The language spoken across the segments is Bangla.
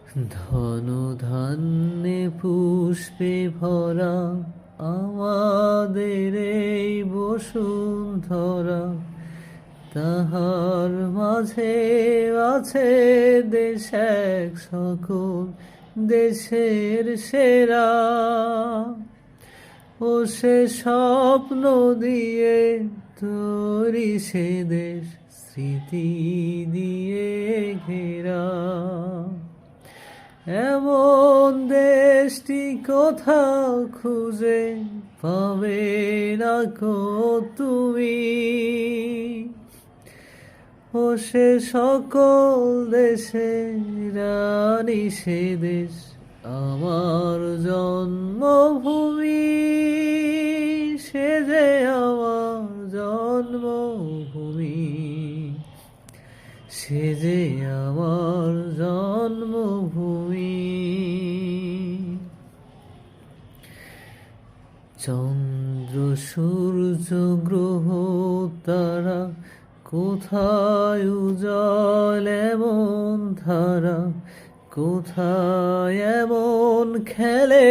ধন ধান্যে পুষ্পে ভরা আমাদের এই বসুন্ধরা, তাহার মাঝে আছে দেশ এক সকল দেশের সেরা। ও সে স্বপ্ন দিয়ে তৈরি সে দেশ, স্মৃতি দিয়ে ঘেরা। এমন দেশটি কোথাও খুঁজে পাবে না কো তুমি। ও সে সকল দেশে রানী সে দেশ, আমার জন্মভূমি। সে যে আমার জন্মভূমি, সে যে আমার জন্মভূমি। চন্দ্র সূর্য গ্রহ তারা, কোথায় উজ্জ্বল এমন ধারা, কোথায় এমন খেলে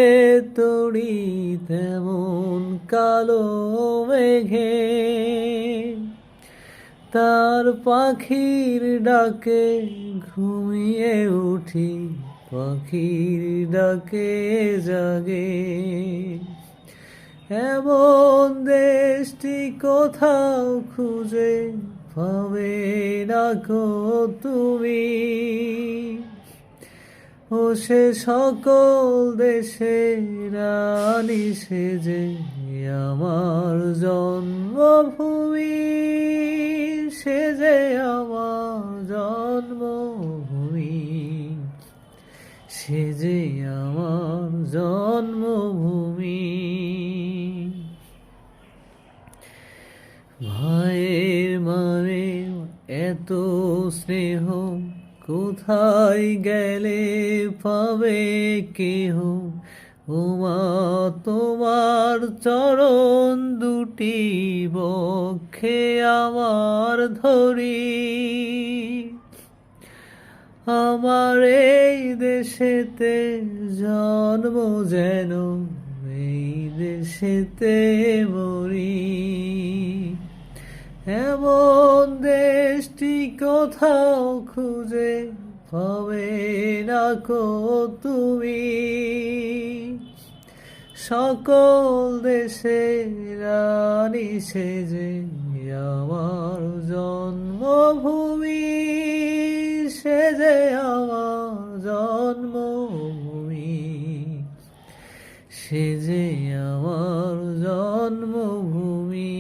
তড়ি তেমন কালো মেঘে। তার পাখির ডাকে ঘুমিয়ে উঠি, পাখির ডাকে জাগে। এমন দেশটি কোথাও খুঁজে পাবে না কো তুমি। ও সে সকল দেশের রানী সে যে আমার জন্মভূমি, সে যে আমার জন্মভূমি, সে যে আমার জন্মভূমি। ভাইয়ের মানে এত স্নেহ, কোথায় গেলে পাবে কেহ। ওমা তোমার চরণ দুটি বক্ষে আমার ধরি। আমার এই দেশেতে জন্ম যেন এই দেশেতে মরি। এমন দেশটি কোথাও খুঁজে পাবে না কো তুমি। সকল দেশের রানী সে যে আমার জন্মভূমি, সে যে আমার জন্মভূমি, সে যে আমার জন্মভূমি।